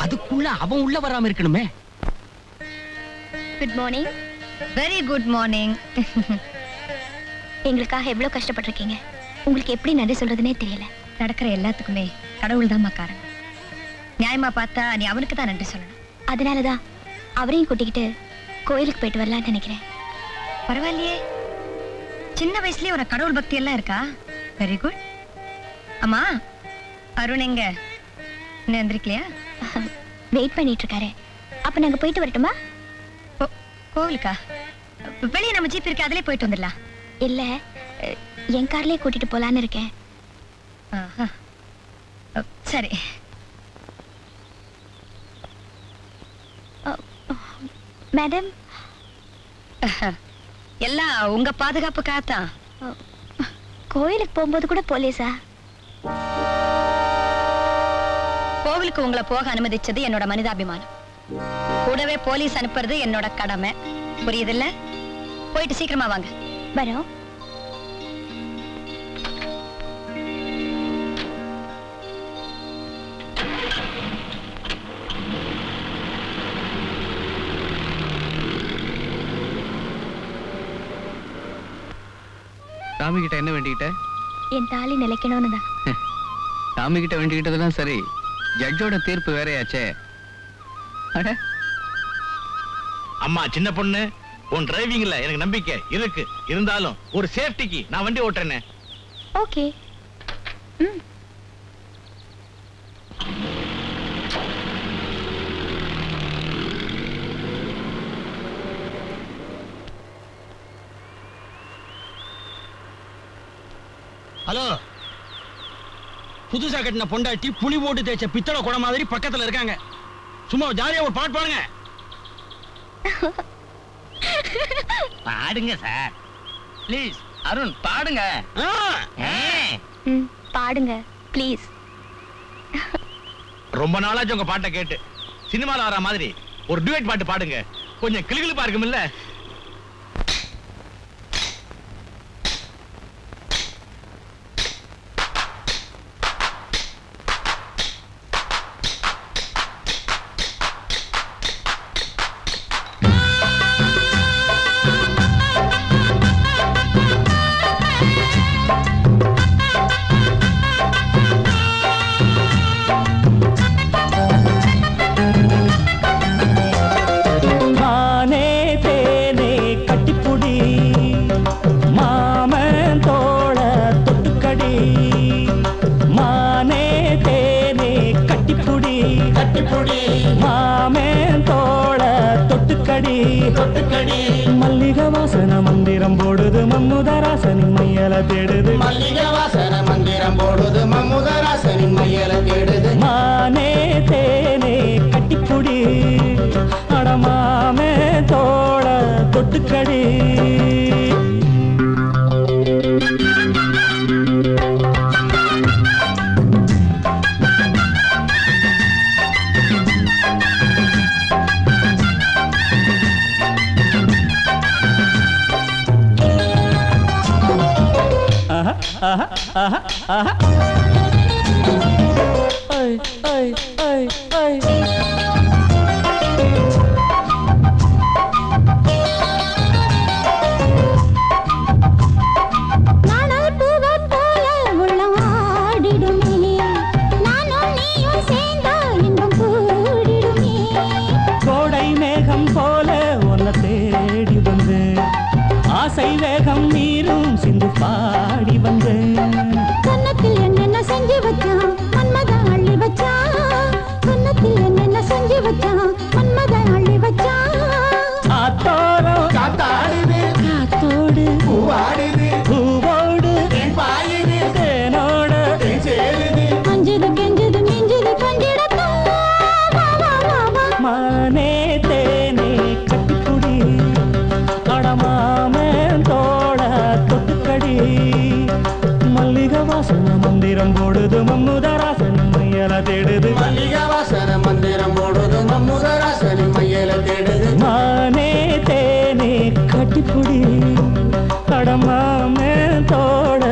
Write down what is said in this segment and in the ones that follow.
அதுக்குள்ள அவன் உள்ள வராம இருக்கணுமே. Good morning. Very good morning. எங்களுக்காக எவ்வளவு கஷ்டப்பட்டிருக்கீங்க. உங்களுக்கு எப்படி நன்றி சொல்றதுனே தெரியல. நடக்கிற எல்லாத்துக்குமே கடவுள் தான் காரணம். நியாயமா பார்த்தா நீ அவனுக்கு தான் நன்றி சொல்லணும். அதனாலதான் அவரையும் கூட்டிக்கிட்டு கோயிலுக்கு போயிட்டு வரலான்னு நினைக்கிறேன். பரவாயில்லையே, சின்ன வயசுலயே ஒரு கடவுள் பக்தி எல்லாம் இருக்கா? Very good. அம்மா, அருண் எங்க? இன்னும் எந்திரிக்கலையா? வெயிட் பண்ணிட்டு இருக்காரு. அப்ப நாங்க போயிட்டு வரட்டுமா? கோவிலுக்கா? வெளியே நம்ம ஜீப் இருக்கு, அதிலே போயிட்டு வந்துடலாம். இல்ல, என் கார்லயே கூட்டிட்டு போலான்னு இருக்கேன். சரி. மேடம், எல்லாம் உங்க பாதுகாப்புக்காகத்தான். கோயிலுக்கு போகும்போது கூட போலீஸா? கோவிலுக்கு உங்களை போக அனுமதிச்சது என்னோட மனிதாபிமானம். கூடவே போலீஸ் அனுப்புறது என்னோட கடமை. புரியுதுல்ல? போயிட்டு சீக்கிரமா வாங்க. வரோம். சாமி கிட்ட என்ன வேண்டிக்கிட்ட? என் தாலி நிலைக்கணும்னு தான். சாமி கிட்ட வேண்டிக்கிட்டதெல்லாம் சரி, ஜட்ஜோட தீர்ப்பு வேறையாச்சே. அம்மா, சின்ன பொண்ணு, உன் டிரைவிங்ல எனக்கு நம்பிக்கை இருக்கு. இருந்தாலும் ஒரு சேஃப்டிக்கு நான் வண்டி ஓட்டுறேனே. ஓகே. ஹலோ, புதுசா கட்டின பொண்டாட்டி புளி போட்டு தேய்ச்ச பித்தளை குடம் மாதிரி பக்கத்துல இருக்காங்க. சும்மா ஜாலியா ஒரு பாட்டு பாடுங்க. பாடுங்க சார், ப்ளீஸ். அருண், பாடுங்க. பாடுங்க ப்ளீஸ். ரொம்ப நாளாச்சு உங்க பாட்டை கேட்டு. சினிமால வர மாதிரி ஒரு டுயட் பாட்டு பாடுங்க. கொஞ்சம் கிளுகிளுப்பா இருக்குமில்ல? மல்லிகை வாசன மந்திரம் போடுது மம்முதராசனின் மையல தேடுது. மல்லிகை வாசன மந்திரம் போடுது மம்முதராசனின் மையல தேடுது. மானே தேனே கட்டிப்புடி, அடமாமே தோள தொட்டுக்கடி. கோடை மேகம் போல உன்னை தேடி வந்தேன். ஆசை வேகம் நீரும் சிந்து பாடி வந்தேன். கன்னத்தில் என்னென்ன செஞ்சு வச்சான் மன்மத அள்ளி வச்சான். கன்னத்தில் என்னென்ன செஞ்சு வச்சான் மன்மத அள்ளி வச்சான். ஆத்தோரம் காத்தாடுது, காத்தோடு பூவாடுது, பூவோடு பாயுது, தேனோட சேருது. அஞ்சுது கெஞ்சுது மிஞ்சுது கண்டிடத்தா. மானே தேனே கட்டிப்புடி, அடமாமே தோட தொட்டுக்கடி. மல்லிகை வாசன மந்திரம் போடுது மம்முதராசனின் மையல தேடுது. மல்லிகை வாசன மந்திரம் போடுது மம்முதராசனின் மையல தேடுது. மானே தேனே கட்டிப்புடி, அடமாமே தோட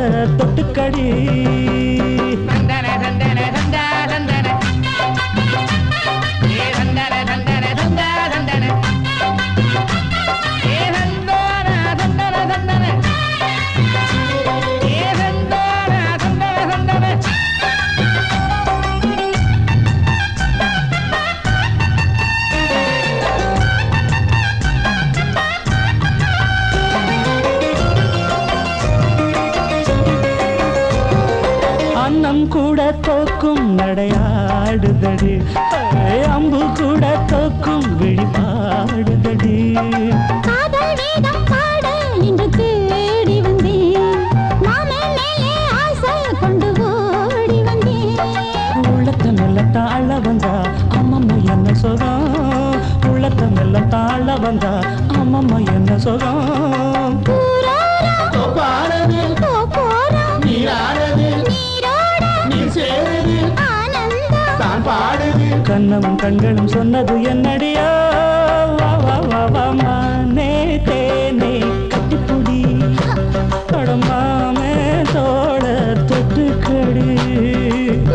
தொட்டுக்கடி. தந்தன தந்தன தந்தன தந்தன தோக்கும் நடையாடுதடி அம்பு கூட தோக்கும் விழிபாடுதடி காதல் வேதம் பாட இன்று தேடி வந்தேன் மாமன் மேலே ஆசை கொண்டு ஓடி வந்தேன் உள்ளத்தை மெல்ல தாழ வந்தா அம்மம்மா என்ன சுகம் உள்ளத்தை மெல்ல தாழ வந்தா அம்மம்மா என்ன சுகம் பாடது நீராடது நீர் சேருது தான் பாடுது கண்ணமும் கண்களும் சொன்னது என்னடியா வா வா வா வா மானே தேனே கட்டிப்புடி தொடமாமே தோட தொட்டு கடி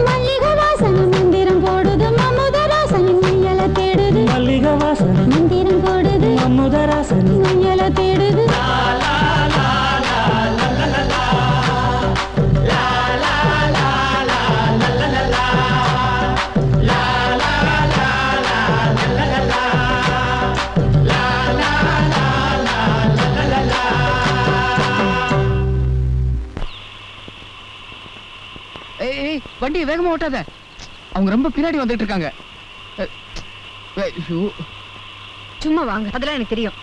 மல்லிகை வாசனை மந்திரம் போடுது மமுதராசனி மையல தேடுது மல்லிகை வாசனை மந்திரம் போடுது அமுதராசனி மையல தேடுது ஏய் வண்டி வேகமா ஓட்டாத, அவங்க ரொம்ப பின்னாடி வந்துட்டு இருக்காங்க. சும்மா வாங்க, அதெல்லாம் எனக்கு தெரியும்.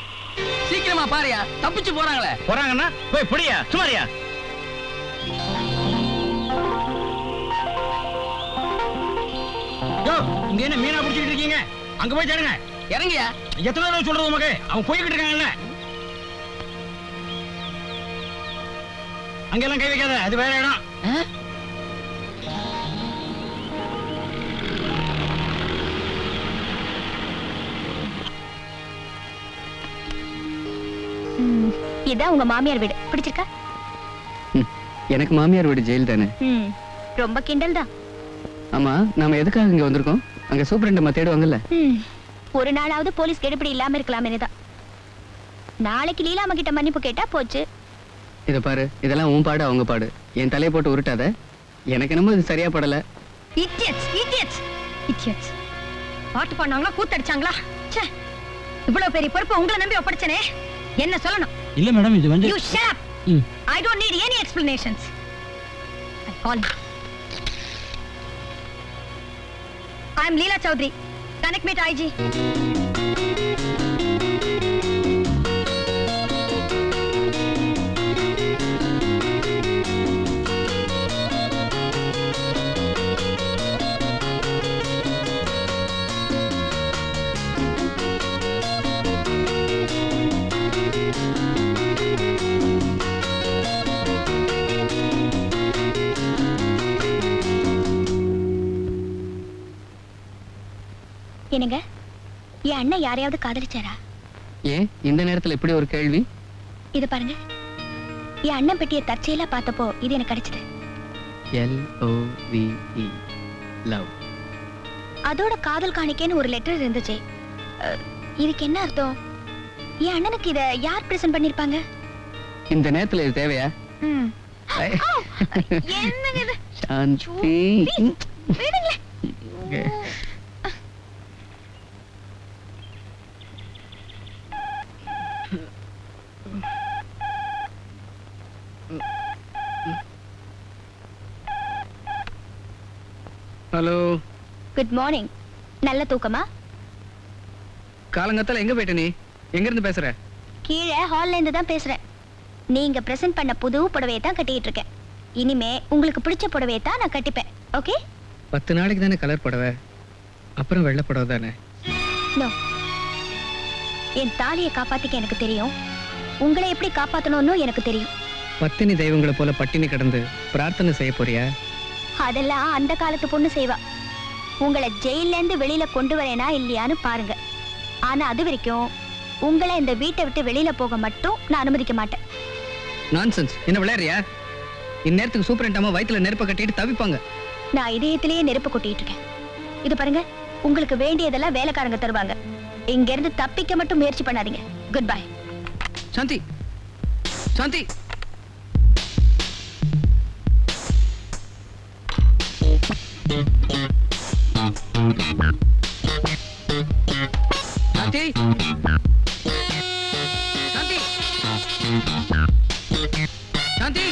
சீக்கிரமா பாருயா, தப்பிச்சு போறாங்களே. போறாங்கன்னா போய் புடியா, சுமாரியா. யோ, இங்க என்ன மீனா புடிச்சிட்டு இருக்கீங்க? அங்க போய் தேடுங்க. இறங்கியா. எத்தனை தடவை சொல்றது உமக்கு? அவங்க போய்கிட்டு இருக்காங்கல்ல. அங்கெல்லாம் கை வைக்காத, அது வேற இடம். இதான் உங்க மாமியார் வீடு, பிடிச்சிருக்கா? எனக்கு மாமியார் வீடு ஜெயில் தானே. ரொம்ப கிண்டல் தான். ஆமா, நாம எதுக்காக இங்க வந்திருக்கோம்? அங்க சூப்பரண்ட் தேடுவாங்கல்ல. ஒரு நாளாவது போலீஸ் கெடுபிடி இல்லாம இருக்கலாமே தான். நாளைக்கு லீலாமா கிட்ட மன்னிப்பு கேட்டா போச்சு. இத பாரு, இதெல்லாம் உன் பாடு அவங்க பாடு. என் தலையை போட்டு உருட்டாத. எனக்கு என்னமோ இது சரியா படல. Idiots idiots idiots. பாட்டு பண்ணாங்களா, கூத்தடிச்சாங்களா? ச்சே, இவ்வளவு பெரிய பொறுப்பு உங்களை நம்பி ஒப்படைச்சனே, என்ன சொல்லணும்? இல்ல மேடம், இது வந்து You shut up. I don't need any explanations. I call you. I'm Leela Chaudhary. Connect me to IG. என்னங்க, என் அண்ணன் யாரையாவது காதலிச்சாரா? ஏன் இந்த நேரத்துல இப்படி ஒரு கேள்வி? இது பாருங்க, என் அண்ணன் பெட்டியை தற்செயலா பார்த்தப்போ இது எனக்கு கிடைச்சது. LOVE love. அதோட காதல் காணிக்கைன்னு ஒரு லெட்டர் இருந்துச்சு. இதுக்கு என்ன அர்த்தம்? என் அண்ணனுக்கு இத யார் பிரசன்ட் பண்ணிருப்பாங்க? இந்த நேரத்துல இது தேவையா? என்னங்க இது? சாந்தி. விடுங்களே. ஹலோ. Good morning. நல்ல தூக்கமா? காலங்கத்தால எங்க போயிட்ட நீ? எங்க இருந்து பேசுற? கீழே ஹால்ல இருந்து தான் பேசுறேன். நீங்க பிரசன்ட் பண்ண புது புடவையை தான் கட்டிட்டு இருக்கேன். இனிமே உங்களுக்கு பிடிச்ச புடவையை தான் நான் கட்டிப்பேன். ஓகே? 10 நாளைக்கு தானே கலர் புடவை, அப்புறம் வெள்ளை புடவை தானே. நோ, என் தாலியை காப்பாத்திக்க எனக்கு தெரியும். உங்களை எப்படி காப்பாத்தணும்னு எனக்கு தெரியும். பத்தினி தெய்வங்களை போல பட்டினி கிடந்து பிரார்த்தனை செய்ய போறியா? அதெல்லாம் அந்த காலத்து பொண்ணு செய்வா. உங்களை ஜெயில இருந்து வெளியில கொண்டு வரேனா இல்லையான்னு பாருங்க. ஆனா அது வரைக்கும் உங்களை இந்த வீட்டை விட்டு வெளியில போக மட்டும் நான் அனுமதிக்க மாட்டேன். நான்சென்ஸ். என்ன விளையாடுறியா? இந்நேரத்துக்கு சூப்பரண்ட் அம்மா வயித்துல நெருப்ப கட்டிட்டு தவிப்பாங்க. நான் இதயத்திலேயே நெருப்பு கொட்டிட்டு இருக்கேன். இது பாருங்க, உங்களுக்கு வேண்டியதெல்லாம் வேலைக்காரங்க தருவாங்க. இங்க இருந்து தப்பிக்க மட்டும் முயற்சி பண்ணாதீங்க. Good bye. சாந்தி, சாந்தி. சாந்தி, சாந்தி, சாந்தி.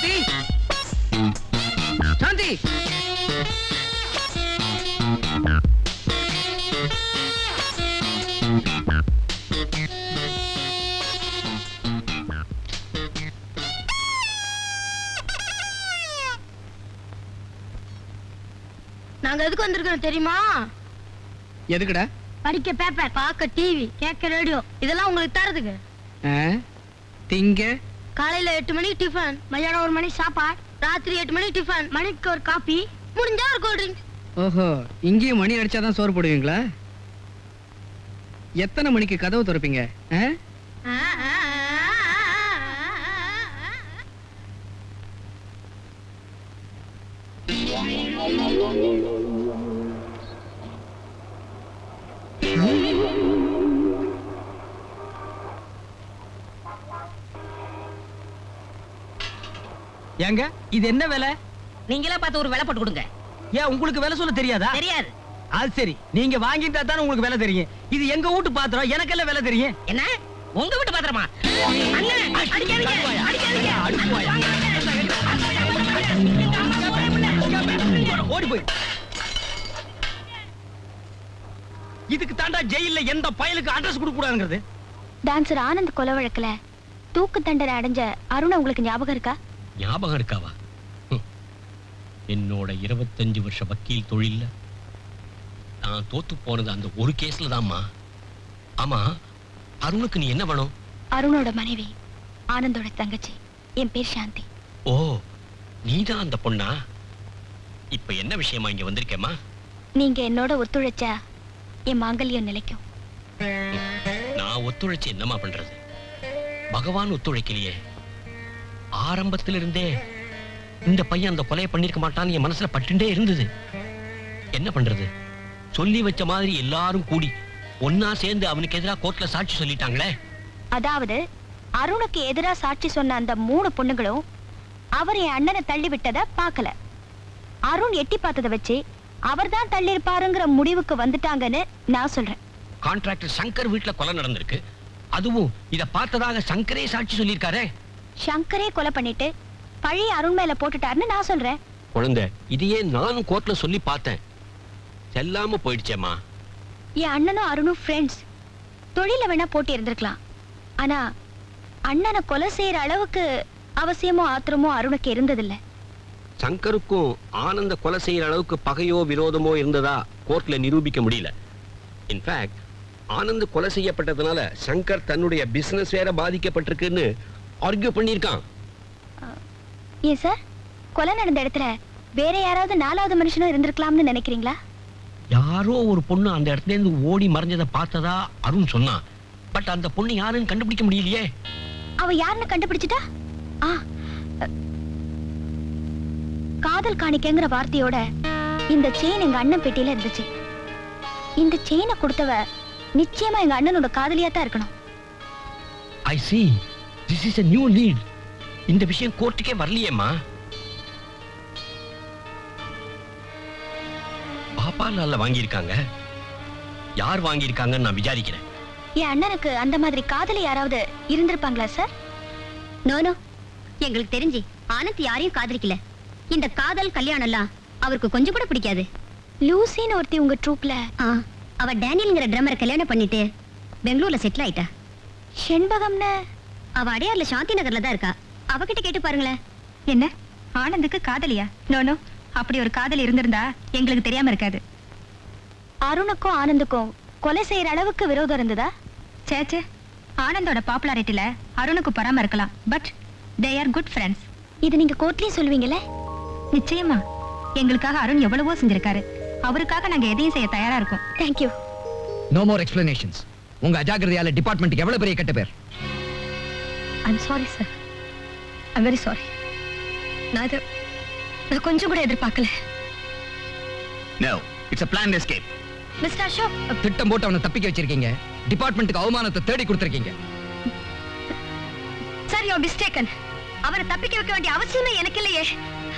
சாந்தி சாந்தி நாங்க எதுக்கு வந்திருக்கோம் தெரியுமா? எதுக்குடா? படிக்க பேப்பர், பார்க்க டிவி, கேட்க ரேடியோ, இதெல்லாம் உங்களுக்கு தரதுக்கு. திங்க காலையில 8 மணிக்கு டிஃபன், மதியானம் 1 மணிக்கு சாப்பாடு, ராத்திரி 8 மணிக்கு டிஃபன், மணிக்கு ஒரு காபி, முடிஞ்சா ஒரு கூல் ட்ரிங்க். ஓஹோ, இங்கேயும் மணி அடிச்சாதான் சோறு போடுவீங்களா? எத்தனை மணிக்கு கதவு திறப்பீங்க? ஏங்க இது என்ன வேலை? நீங்களே பார்த்து ஒரு வேலை போட்டு கொடுங்க. ஏன் உங்களுக்கு வேலை சொல்ல தெரியாதா? தெரியாது. அது சரி, நீங்க வாங்கிட்டா தானே உங்களுக்கு வேலை தெரியும். இது எங்க வீட்டு பாத்திரம், எனக்கெல்லாம் வேலை தெரியும். என்ன உங்க வீட்டு பாத்திரமா? அண்ணே, அடிக்காதீங்க, அடிக்காதீங்க. ஓடி போய் இதுக்கு தாண்டா ஜெயில்ல எந்த பயலுக்கு அட்ரஸ் கொடுக்க கூடாதுங்கிறது. டான்சர் ஆனந்த் கொலை வழக்குல தூக்கு தண்டனை அடைஞ்ச அருண் உங்களுக்கு ஞாபகம் இருக்கா? ஞாபகம் இருக்காவா? என்னோட 25 வருஷ வக்கீல் தொழில்ல நான் தோத்து போனது அந்த ஒரு கேஸ்ல தான்மா. ஆமா, அருணுக்கு நீ என்ன வேணும்? அருணோட மனைவி, ஆனந்தோட தங்கச்சி. என் பேர் சாந்தி. ஓ, நீதான் அந்த பொண்ணா? இப்ப என்ன விஷயமா இங்க வந்திருக்கேம்மா? நீங்க என்னோட ஒத்துழைச்சா என் மாங்கல்யம் நிலைக்கும். நான் ஒத்துழைச்சு என்னமா பண்றது? பகவான் ஒத்துழைக்கலையே. ஆரம்பத்துல இருந்தே இந்த பையன் அந்த கொலையை பண்ணிருக்க மாட்டான்னு என் மனசுல பட்டுண்டே இருந்தது. என்ன பண்றது? சொல்லி வச்ச மாதிரி எல்லாரும் கூடி ஒன்னா சேர்ந்து அவனுக்கு எதிராக கோர்ட்ல சாட்சி சொல்லிட்டாங்களே. அதாவது அருணுக்கு எதிரா சாட்சி சொன்ன அந்த 3 பொண்ணுங்களும் அவர் என் அண்ணனை தள்ளி விட்டத பார்க்கல. அருண் எட்டி பார்த்ததை வச்சு அவர்தான் தள்ளி இருப்பாருங்கிற முடிவுக்கு வந்துட்டாங்கன்னு நான் சொல்றேன். கான்ட்ராக்டர் சங்கர் வீட்டுல கொலை நடந்திருக்கு. அதுவும் இத பார்த்ததாக சங்கரே சாட்சி சொல்லியிருக்காரே. சங்கரே கொலை பண்ணிட்டு பழி அருண் மேல போட்டுட்டாருன்னு நான் சொல்றேன். குழந்தை, இதையே நானும் கோர்ட்ல சொல்லி பார்த்தேன். செல்லாம போயிடுச்சேம்மா. என் அண்ணனும் அருணும் ஃப்ரெண்ட்ஸ். தொழில வேணா போட்டி இருந்திருக்கலாம். ஆனா அண்ணனை கொலை செய்யற அளவுக்கு அவசியமோ ஆத்திரமோ அருணுக்கு இருந்ததில்லை. சங்கருக்கும் ஆனந்த கொலை செய்யற அளவுக்கு பகையோ விரோதமோ இருந்ததா கோர்ட்ல நிரூபிக்க முடியல. இன்ஃபேக்ட் ஆனந்த் கொலை செய்யப்பட்டதுனால சங்கர் தன்னுடைய பிசினஸ் வேற பாதிக்கப்பட்டிருக்குன்னு ஆர்கியூ பண்ணியிருக்கான். ஏன் சார், கொலை நடந்த இடத்துல வேற யாராவது 4வது மனுஷனும் இருந்திருக்கலாம்னு நினைக்கிறீங்களா? யாரோ ஒரு பொண்ணு அந்த இடத்துல இருந்து ஓடி மறைஞ்சதை பார்த்ததா அருண் சொன்னான். பட் அந்த பொண்ணு யாருன்னு கண்டுபிடிக்க முடியலையே. அவ யாருன்னு கண்டுபிடிச்சிட்டா? காதல் காணிக்கைங்கிற வார்த்தையோட இந்த செயின் எங்க அண்ணன் பெட்டியில இருந்துச்சு. இந்த செயினை கொடுத்தவ நிச்சயமா எங்க அண்ணனோட காதலியா தான் இருக்கணும். I see. This is a new lead. இந்த விஷயம் கோர்ட்டுக்கே வரலையேம்மா. பாப்பா நாள்ல வாங்கியிருக்காங்க. யார் வாங்கியிருக்காங்கன்னு நான் விசாரிக்கிறேன். என் அண்ணனுக்கு அந்த மாதிரி காதலி யாராவது இருந்திருப்பாங்களா சார்? நோ, எங்களுக்கு தெரிஞ்சு ஆனந்த் யாரையும் காதலிக்கல. இந்த காதல் கல்யாணம் எல்லாம் அவருக்கு கொஞ்சம் கூட பிடிக்காது. லூசின்னு ஒருத்தி உங்க ட்ரூப்ல? அவ டேனியல்ங்கிற ட்ரம்மரை கல்யாணம் பண்ணிட்டு பெங்களூர்ல செட்டில் ஆயிட்டா. செண்பகம்னு? அவ அடையார்ல சாந்தி நகர்ல தான் இருக்கா. அவகிட்ட கேட்டு பாருங்களேன். என்ன, ஆனந்துக்கு காதலியா? நோ, அப்படி ஒரு காதல் இருந்திருந்தா எங்களுக்கு தெரியாம இருக்காது. அருணுக்கும் ஆனந்துக்கும் கொலை செய்யற அளவுக்கு விரோதம் இருந்ததா? சேச்சே, ஆனந்தோட பாப்புலாரிட்டில அருணுக்கு பொறாம இருக்கலாம். But they are good friends. இது நீங்க கோர்ட்லயும் சொல்லுவீங்களே? நிச்சயமா. எங்களுக்காக அருண் எவ்வளவோ செஞ்சிருக்காரு. அவருக்காக நாங்க எதையும் செய்ய தயாரா இருக்கோம். தேங்க்யூ. No more explanations. உங்க அஜாக்கிரதையால டிபார்ட்மெண்ட்டுக்கு எவ்வளவு பெரிய கெட்ட பேர். I'm sorry sir. I'm very sorry. நான் கொஞ்சம் கூட எதிர்பார்க்கல. No, it's a planned escape. Mister Ashok, திட்டம் போட்டு அவனை தப்பிக்க வச்சிருக்கீங்க. டிபார்ட்மெண்ட்டுக்கு அவமானத்தை தேடி கொடுத்திருக்கீங்க. Sir, you're mistaken. அவரை தப்பிக்க வைக்க வேண்டிய அவசியமே எனக்கு இல்லையே.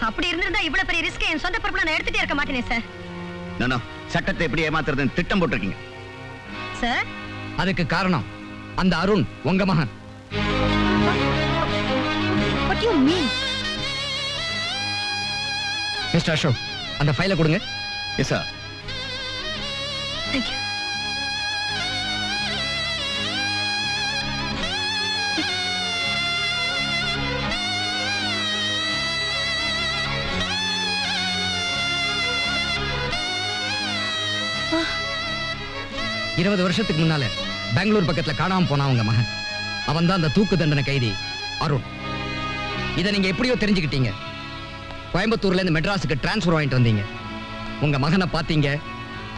அப்படி இருந்திருந்தா இவ்வளவு பெரிய ரிஸ்க் என் சொந்த பொறுப்புல நான் எடுத்துட்டே இருக்க மாட்டேனே சார். நோ, சட்டத்தை எப்படி ஏமாத்துறதுன்னு திட்டம் போட்டிருக்கீங்க. சார், அதுக்கு காரணம் அந்த அருண் உங்க மகன். what you mean? Mister Ashok, அந்த ஃபைலை கொடுங்க. Yes sir. தேங்க்யூ. இருபது வருஷத்துக்கு முன்னால பெங்களூர் பக்கத்துல காணாம போனா உங்க மகன். அவன் தான் அந்த தூக்கு தண்டனை கைதி அருண். இதை நீங்க எப்படியோ தெரிஞ்சுக்கிட்டீங்க. கோயம்புத்தூர்ல இருந்து மெட்ராஸுக்கு டிரான்ஸ்ஃபர் வாங்கிட்டு வந்தீங்க. உங்க மகனை பார்த்தீங்க,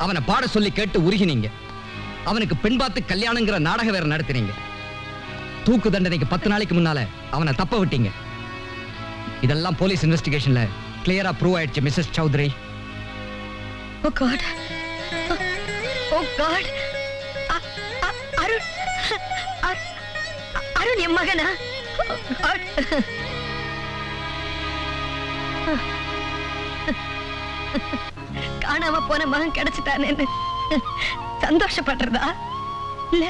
அவனை பாட சொல்லி கேட்டு உருகினீங்க. அவனுக்கு பெண் பார்த்து கல்யாணங்கிற நாடகம் வேற நடத்தினீங்க. தூக்கு தண்டனைக்கு 10 நாளைக்கு முன்னால அவனை தப்ப விட்டீங்க. இதெல்லாம் போலீஸ் இன்வெஸ்டிகேஷன்ல கிளியரா ப்ரூவ் ஆயிடுச்சு Mrs Chowdhury. Oh God. Oh God. Arun என் மகனா? காணாம போன மகன் கிடைச்சிட்டானேன்னு சந்தோஷப்படுறதா இல்ல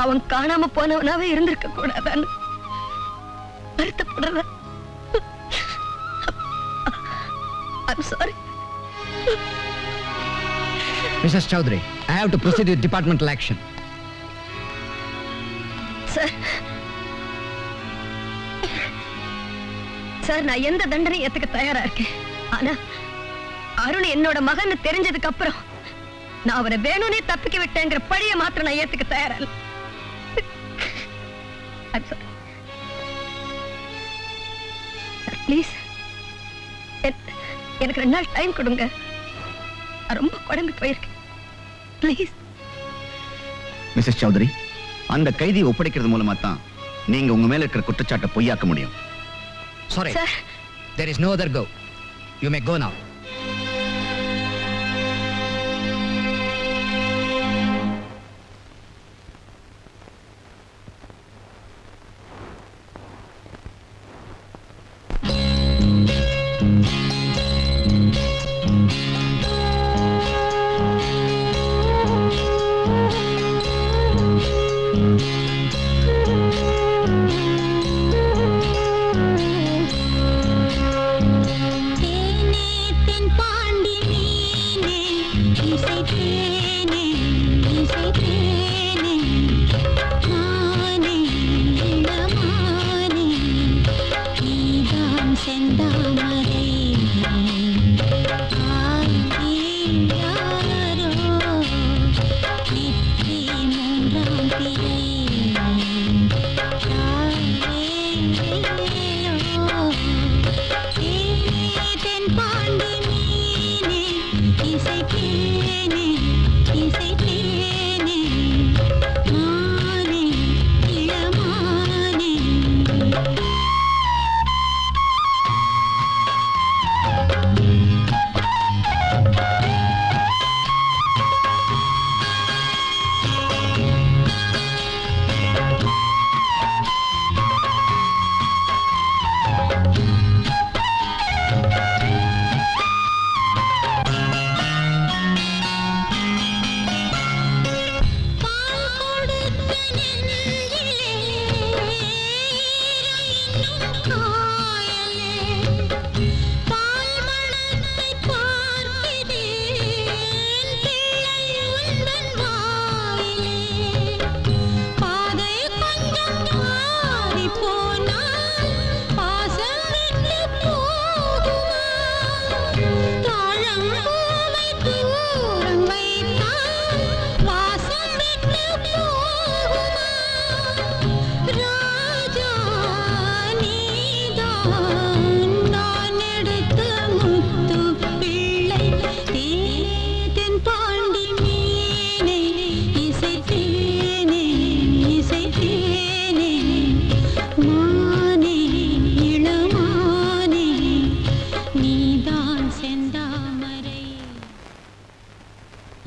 அவன் காணாம போனவனாவே இருந்திருக்க கூடாதான்னு வருத்தப்படுறதா? I'm sorry. Mrs. Chaudhary, I have to proceed with departmental action. Sir, நான் எந்த தண்டனை ஏத்துக்க தயாரா இருக்கேன். ஆனா அருண் என்னோட மகன் தெரிஞ்சதுக்கு அப்புறம் நான் அவரை வேணும்னே தப்பிக்க விட்டேங்கிற பழிய மாத்திரம் நான் ஏத்துக்க தயாரா இல்ல. ப்ளீஸ் எனக்கு 2 நாள் டைம் கொடுங்க. ரொம்ப குழம்பி போயிருக்கேன். ப்ளீஸ். மிஸ்ஸஸ் சௌத்ரி, அந்த கைதி ஒப்படைக்கிறது மூலமா தான் நீங்க உங்க மேல இருக்கிற குற்றச்சாட்டை பொய்யாக்க முடியும். Sorry. Sir. There is no other go. You may go now.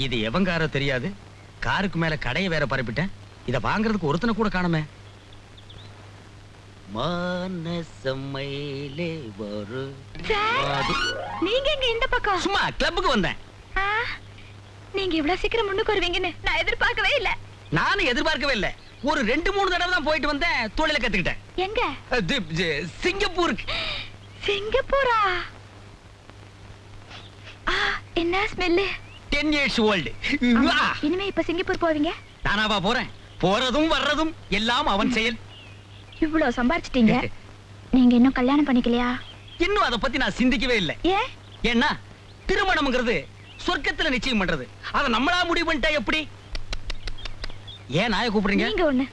இது எவங்காரோ தெரியாது. காருக்கு மேல கடையை வேற பரப்பிட்டேன். இத வாங்குறதுக்கு ஒருத்தனை கூட காணுமே. மானசமையிலே வரு. நீங்க எங்க இந்த பக்கம்? சும்மா கிளப்புக்கு வந்தேன். நீங்க இவ்வளவு சீக்கிரம் முன்னுக்கு வருவீங்கன்னு நான் எதிர்பார்க்கவே இல்ல. நானும் எதிர்பார்க்கவே இல்ல. ஒரு 2-3 தடவை தான் போயிட்டு வந்தேன். தொழில கத்துக்கிட்டேன். எங்க? சிங்கப்பூருக்கு. சிங்கப்பூரா? என்ன ஸ்மெல்லு? 10 years old. இனிமே இப்ப சிங்கப்பூர் போவீங்க? நானாவா போறேன்? போறதும் வர்றதும் எல்லாம் அவன் செயல். இவ்வளவு சம்பாரிச்சிட்டீங்க, நீங்க இன்னும் கல்யாணம் பண்ணிக்கலையா? இன்னும் அதை பத்தி நான் சிந்திக்கவே இல்லை. ஏன்? ஏன்னா திருமணம்ங்கிறது சொர்க்கத்துல நிச்சயம் பண்றது. அத நம்மளா முடிவு பண்ணிட்டா எப்படி? ஏன் நாயை கூப்பிடுறீங்க? நீங்க ஒண்ணு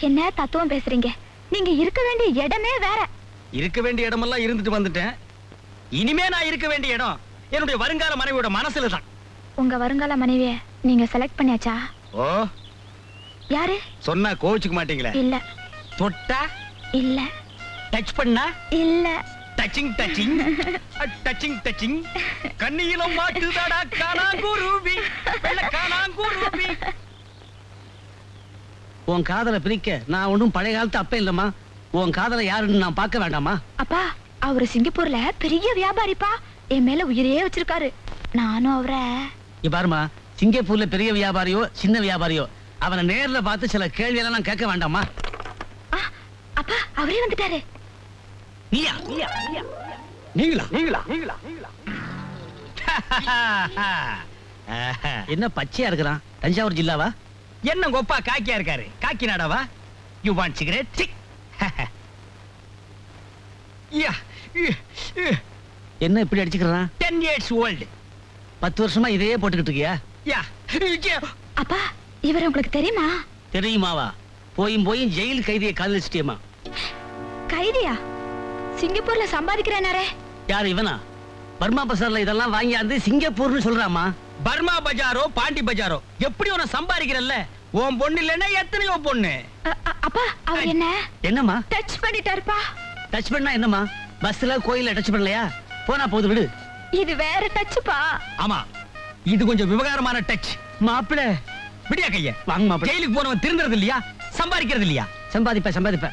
என்ன தத்துவம் பேசுறீங்க? நீங்க இருக்க வேண்டிய இடமே வேற. இருக்க வேண்டிய இடமெல்லாம் இருந்துட்டு வந்துட்டேன். இனிமே நான் இருக்க வேண்டிய இடம் என்னுடைய வருங்கால மனைவியோட மனசுல தான். உங்க வருங்கால மனைவிய நீங்க செலக்ட் பண்ணியாச்சா? ஓ, யாரு? சொன்னா கோவிச்சுக்க மாட்டீங்களே. இல்ல. தொட்டா? இல்ல. டச் பண்ணா? இல்ல. டச்சிங் டச்சிங் டச்சிங் டச்சிங் கண்ணியிலும் மாட்டுதாடா காணாங்குருவி வெள்ள காணாங்குருவி. உன் காதலை பிரிக்க நான் ஒன்றும் பழைய காலத்து அப்ப இல்லம்மா. உன் காதலை யாருன்னு நான் பார்க்க வேண்டாமா? அப்பா, அவரு சிங்கப்பூர்ல பெரிய வியாபாரிப்பா. என் மேல உயிரே வச்சிருக்காரு. நானும் அவரை பாருமா, சிங்கப்பூர்ல பெரிய வியாபாரியோ சின்ன வியாபாரியோ அவனை நேர்ல பார்த்து சில கேள்வி எல்லாம் கேட்க வேண்டாமா? அப்பா, அவரே வந்துட்டாரு. நீயா நீங்களா நீங்களா நீங்களா என்ன பச்சையா இருக்கிறான்? தஞ்சாவூர் ஜில்லாவா? என்ன கோப்பா காக்கியா இருக்காரு? காக்கி நாடாவா? You want cigarette? என்ன இப்படி அடிச்சுக்கிறான்? 10 years old. 10 வருஷமா இதையே போட்டுக்கிட்டு இருக்கியா? அப்பா, இவர் உங்களுக்கு தெரியுமா? தெரியுமாவா? போயும் ஜெயில் கைதியை காதலிச்சிட்டியம்மா. கைதியா? சிங்கப்பூர்ல சம்பாதிக்கிறேனாரே. யாரு இவனா? பர்மா பஜார்ல இதெல்லாம் வாங்கியாந்து சிங்கப்பூர்னு சொல்றாமா? பர்மா பஜாரோ பாண்டி பஜாரோ எப்படி உன சம்பாதிக்கிறல்ல? உன் பொண்ணு இல்லைன்னா எத்தனையோ பொண்ணு. அப்பா, அவர் என்ன என்னம்மா டச் பண்ணிட்டாருப்பா. டச் பண்ணா என்னம்மா? பஸ்ல கோயில்ல டச் பண்ணலையா? போனா போது விடு. இது வேற டச்ப்பா. ஆமா, இது கொஞ்சம் விவகாரமான டச். மாப்பிள விடியா கைய வாங்க. மாப்பிள ஜெயிலுக்கு போனவன் திருந்துறது இல்லையா? சம்பாதிக்கிறது இல்லையா? சம்பாதிப்ப